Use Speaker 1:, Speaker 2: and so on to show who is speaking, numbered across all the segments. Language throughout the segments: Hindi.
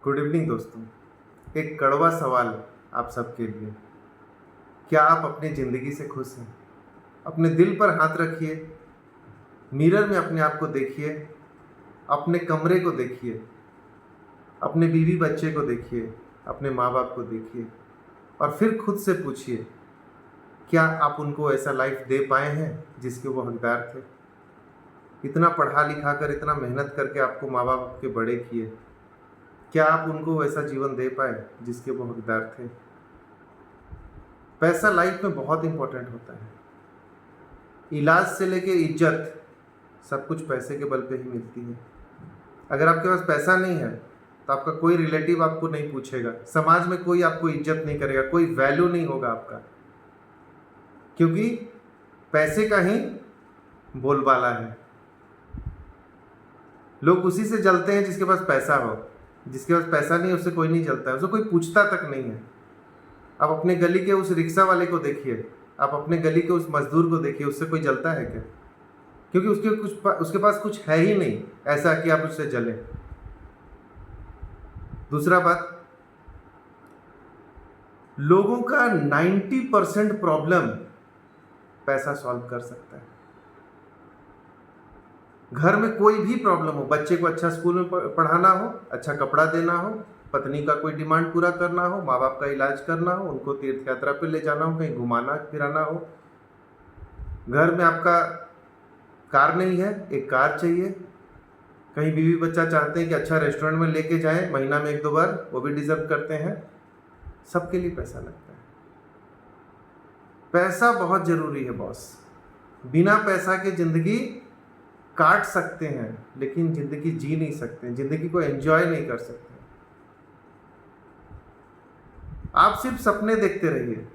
Speaker 1: गुड इवनिंग दोस्तों। एक कड़वा सवाल आप सबके लिए। क्या आप अपनी ज़िंदगी से खुश हैं? अपने दिल पर हाथ रखिए, मिरर में अपने आप को देखिए, अपने कमरे को देखिए, अपने बीवी बच्चे को देखिए, अपने माँ बाप को देखिए और फिर खुद से पूछिए, क्या आप उनको ऐसा लाइफ दे पाए हैं जिसके वो हकदार थे? इतना पढ़ा लिखा कर, इतना मेहनत करके आपको माँ बाप आपके बड़े किए, क्या आप उनको वैसा जीवन दे पाए जिसके वो हकदार थे? पैसा लाइफ में बहुत इंपॉर्टेंट होता है। इलाज से लेके इज्जत सब कुछ पैसे के बल पे ही मिलती है। अगर आपके पास पैसा नहीं है तो आपका कोई रिलेटिव आपको नहीं पूछेगा, समाज में कोई आपको इज्जत नहीं करेगा, कोई वैल्यू नहीं होगा आपका, क्योंकि पैसे का ही बोलबाला है। लोग उसी से जलते हैं जिसके पास पैसा हो, जिसके पास पैसा नहीं उससे कोई नहीं जलता है, उससे कोई पूछता तक नहीं है। आप अपने गली के उस रिक्शा वाले को देखिए, आप अपने गली के उस मजदूर को देखिए, उससे कोई जलता है क्या? क्योंकि उसके पास कुछ है ही नहीं ऐसा कि आप उससे जलें। दूसरा बात, लोगों का 90% प्रॉब्लम पैसा सॉल्व कर सकता है। घर में कोई भी प्रॉब्लम हो, बच्चे को अच्छा स्कूल में पढ़ाना हो, अच्छा कपड़ा देना हो, पत्नी का कोई डिमांड पूरा करना हो, माँ बाप का इलाज करना हो, उनको तीर्थ यात्रा पे ले जाना हो, कहीं घुमाना फिराना हो, घर में आपका कार नहीं है, एक कार चाहिए, कहीं बीवी बच्चा चाहते हैं कि अच्छा रेस्टोरेंट में लेके जाएं महीना में 1-2 बार, वो भी डिजर्व करते हैं। सबके लिए पैसा लगता है। पैसा बहुत जरूरी है बॉस। बिना पैसा के जिंदगी काट सकते हैं लेकिन जिंदगी जी नहीं सकते, जिंदगी को एंजॉय नहीं कर सकते। आप सिर्फ सपने देखते रहिए।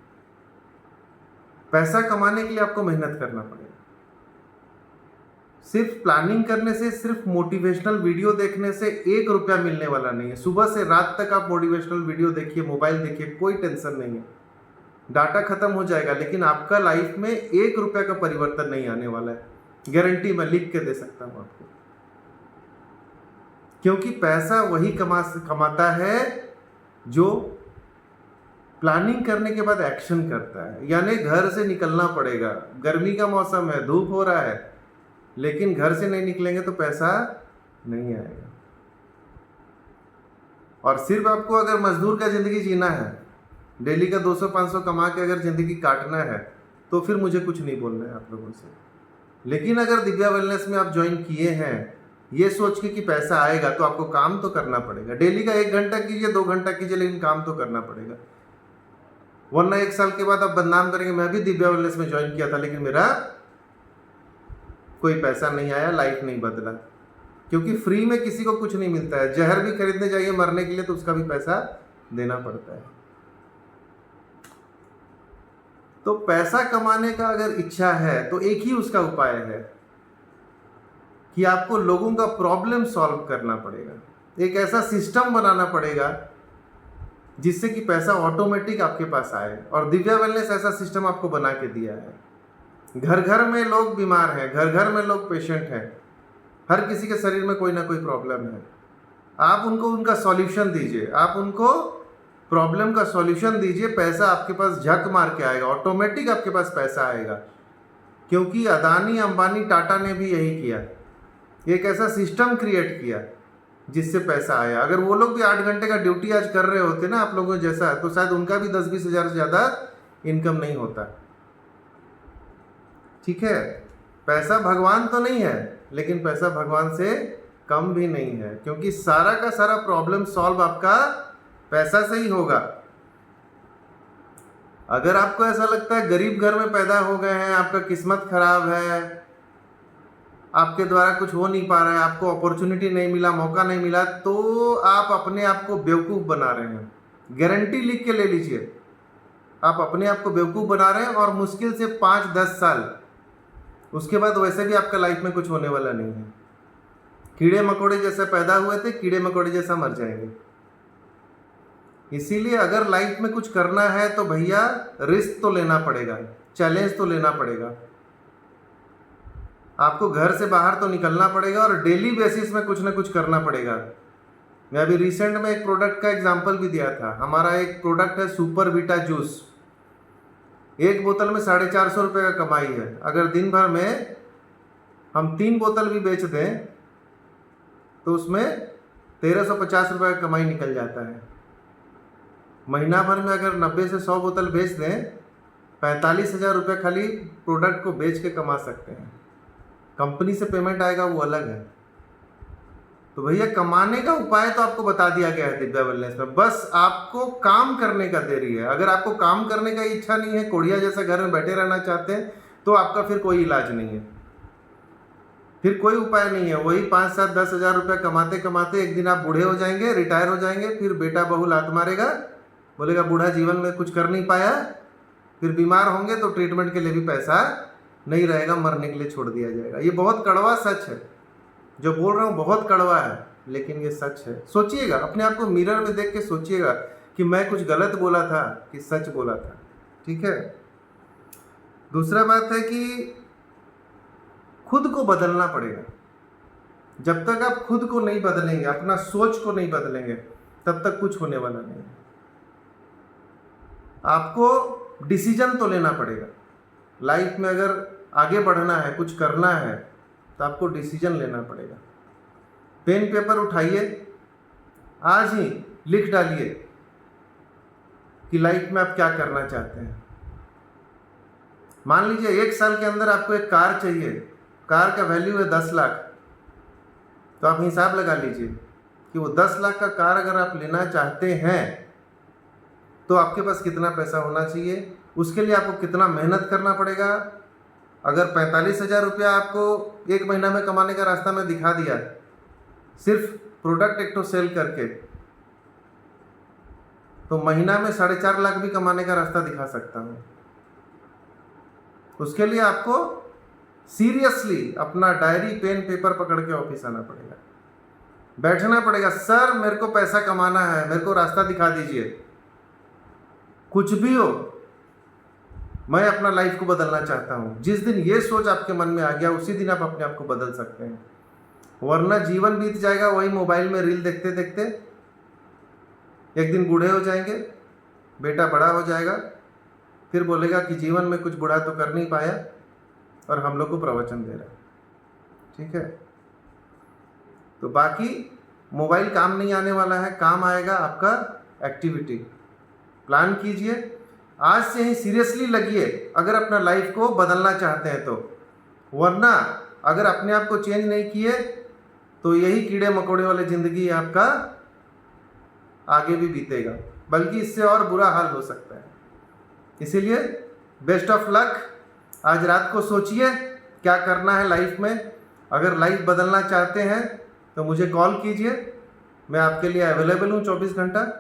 Speaker 1: पैसा कमाने के लिए आपको मेहनत करना पड़ेगा। सिर्फ प्लानिंग करने से, सिर्फ मोटिवेशनल वीडियो देखने से 1 रुपया मिलने वाला नहीं है। सुबह से रात तक आप मोटिवेशनल वीडियो देखिए, मोबाइल देखिए, कोई टेंशन नहीं है। डाटा खत्म हो जाएगा लेकिन आपका लाइफ में 1 रुपया का परिवर्तन नहीं आने वाला है। गारंटी मैं लिख के दे सकता हूं आपको, क्योंकि पैसा वही कमाता है जो प्लानिंग करने के बाद एक्शन करता है। यानी घर से निकलना पड़ेगा, गर्मी का मौसम है, धूप हो रहा है, लेकिन घर से नहीं निकलेंगे तो पैसा नहीं आएगा। और सिर्फ आपको अगर मजदूर का जिंदगी जीना है, डेली का 200-500 कमा के अगर जिंदगी काटना है, तो फिर मुझे कुछ नहीं बोलना है आप लोगों से। लेकिन अगर दिव्या वेलनेस में आप ज्वाइन किए हैं ये सोच के कि पैसा आएगा, तो आपको काम तो करना पड़ेगा। डेली का 1 घंटा कीजिए, 2 घंटा कीजिए, लेकिन काम तो करना पड़ेगा। वरना 1 साल के बाद आप बदनाम करेंगे, मैं भी दिव्या वेलनेस में ज्वाइन किया था लेकिन मेरा कोई पैसा नहीं आया, लाइफ नहीं बदला। क्योंकि फ्री में किसी को कुछ नहीं मिलता है। जहर भी खरीदने जाइए मरने के लिए तो उसका भी पैसा देना पड़ता है। तो पैसा कमाने का अगर इच्छा है तो एक ही उसका उपाय है कि आपको लोगों का प्रॉब्लम सॉल्व करना पड़ेगा। एक ऐसा सिस्टम बनाना पड़ेगा जिससे कि पैसा ऑटोमेटिक आपके पास आए। और दिव्या वेलनेस ऐसा सिस्टम आपको बना के दिया है। घर घर में लोग बीमार हैं, घर घर में लोग पेशेंट हैं, हर किसी के शरीर में कोई ना कोई प्रॉब्लम है। आप उनको उनका सॉल्यूशन दीजिए, आप उनको प्रॉब्लम का सॉल्यूशन दीजिए, पैसा आपके पास झक मार के आएगा, ऑटोमेटिक आपके पास पैसा आएगा। क्योंकि अदानी, अंबानी, टाटा ने भी यही किया, एक ऐसा सिस्टम क्रिएट किया जिससे पैसा आया। अगर वो लोग भी 8 घंटे का ड्यूटी आज कर रहे होते ना आप लोगों जैसा, तो शायद उनका भी 10-20 हज़ार से ज़्यादा इनकम नहीं होता। ठीक है, पैसा भगवान तो नहीं है, लेकिन पैसा भगवान से कम भी नहीं है, क्योंकि सारा का सारा प्रॉब्लम सॉल्व आपका पैसा से ही होगा। अगर आपको ऐसा लगता है गरीब घर में पैदा हो गए हैं, आपका किस्मत खराब है, आपके द्वारा कुछ हो नहीं पा रहा है, आपको अपॉर्चुनिटी नहीं मिला, मौका नहीं मिला, तो आप अपने आप को बेवकूफ़ बना रहे हैं। गारंटी लिख के ले लीजिए, आप अपने आप को बेवकूफ़ बना रहे हैं। और मुश्किल से 5-10 साल उसके बाद वैसे भी आपका लाइफ में कुछ होने वाला नहीं है। कीड़े मकोड़े जैसे पैदा हुए थे, कीड़े मकोड़े जैसा मर जाएंगे। इसीलिए अगर लाइफ में कुछ करना है तो भैया रिस्क तो लेना पड़ेगा, चैलेंज तो लेना पड़ेगा। आपको घर से बाहर तो निकलना पड़ेगा और डेली बेसिस में कुछ ना कुछ करना पड़ेगा। मैं अभी रिसेंट में एक प्रोडक्ट का एग्जांपल भी दिया था। हमारा एक प्रोडक्ट है सुपर बीटा जूस, एक बोतल में 450 रुपये का कमाई है। अगर दिन भर में हम 3 बोतल भी बेच दें तो उसमें 1350 रुपये का कमाई निकल जाता है। महीना भर में अगर 90 से 100 बोतल बेच दें, 45,000 रुपये खाली प्रोडक्ट को बेच के कमा सकते हैं। कंपनी से पेमेंट आएगा वो अलग है। तो भैया कमाने का उपाय तो आपको बता दिया गया है दिव्या वेलनेस में, बस आपको काम करने का देरी है। अगर आपको काम करने का इच्छा नहीं है, कोढ़िया जैसे घर में बैठे रहना चाहते हैं, तो आपका फिर कोई इलाज नहीं है, फिर कोई उपाय नहीं है। वही 5, 7, 10 हज़ार रुपये कमाते कमाते एक दिन आप बूढ़े हो जाएंगे, रिटायर हो जाएंगे, फिर बेटा बहू लात मारेगा, बोलेगा बूढ़ा जीवन में कुछ कर नहीं पाया। फिर बीमार होंगे तो ट्रीटमेंट के लिए भी पैसा नहीं रहेगा, मरने के लिए छोड़ दिया जाएगा। ये बहुत कड़वा सच है, जो बोल रहा हूँ बहुत कड़वा है, लेकिन ये सच है। सोचिएगा, अपने आप को मिरर में देख के सोचिएगा कि मैं कुछ गलत बोला था कि सच बोला था। ठीक है। दूसरा बात है कि खुद को बदलना पड़ेगा। जब तक आप खुद को नहीं बदलेंगे, अपना सोच को नहीं बदलेंगे, तब तक कुछ होने वाला नहीं है। आपको डिसीजन तो लेना पड़ेगा। लाइफ में अगर आगे बढ़ना है, कुछ करना है, तो आपको डिसीजन लेना पड़ेगा। पेन पेपर उठाइए, आज ही लिख डालिए कि लाइफ में आप क्या करना चाहते हैं। मान लीजिए 1 साल के अंदर आपको एक कार चाहिए, कार का वैल्यू है 10 लाख, तो आप हिसाब लगा लीजिए कि वो 10 लाख का कार अगर आप लेना चाहते हैं तो आपके पास कितना पैसा होना चाहिए, उसके लिए आपको कितना मेहनत करना पड़ेगा। अगर 45,000 रुपया आपको 1 महीना में कमाने का रास्ता मैं दिखा दिया, सिर्फ प्रोडक्ट एक तो सेल करके, तो महीना में 4.5 लाख भी कमाने का रास्ता दिखा सकता हूँ। उसके लिए आपको सीरियसली अपना डायरी पेन पेपर पकड़ के ऑफिस आना पड़ेगा, बैठना पड़ेगा। सर मेरे को पैसा कमाना है, मेरे को रास्ता दिखा दीजिए। कुछ भी हो, मैं अपना लाइफ को बदलना चाहता हूँ। जिस दिन ये सोच आपके मन में आ गया, उसी दिन आप अपने आप को बदल सकते हैं। वरना जीवन बीत जाएगा वही मोबाइल में रील देखते देखते। एक दिन बूढ़े हो जाएंगे, बेटा बड़ा हो जाएगा, फिर बोलेगा कि जीवन में कुछ बुरा तो कर नहीं पाया और हम लोग को प्रवचन दे रहा है। ठीक है। तो बाकी मोबाइल काम नहीं आने वाला है, काम आएगा आपका एक्टिविटी। प्लान कीजिए, आज से ही सीरियसली लगिए अगर अपना लाइफ को बदलना चाहते हैं तो। वरना अगर अपने आप को चेंज नहीं किए तो यही कीड़े मकोड़े वाले ज़िंदगी आपका आगे भी बीतेगा, बल्कि इससे और बुरा हाल हो सकता है। इसीलिए बेस्ट ऑफ लक। आज रात को सोचिए क्या करना है लाइफ में। अगर लाइफ बदलना चाहते हैं तो मुझे कॉल कीजिए, मैं आपके लिए अवेलेबल हूँ 24 घंटा।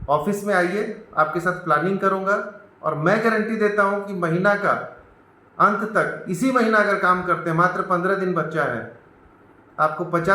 Speaker 1: ऑफिस में आइए, आपके साथ प्लानिंग करूँगा और मैं गारंटी देता हूँ कि महीना का अंत तक, इसी महीना अगर काम करते हैं, मात्र 15 दिन बचा है, आपको 50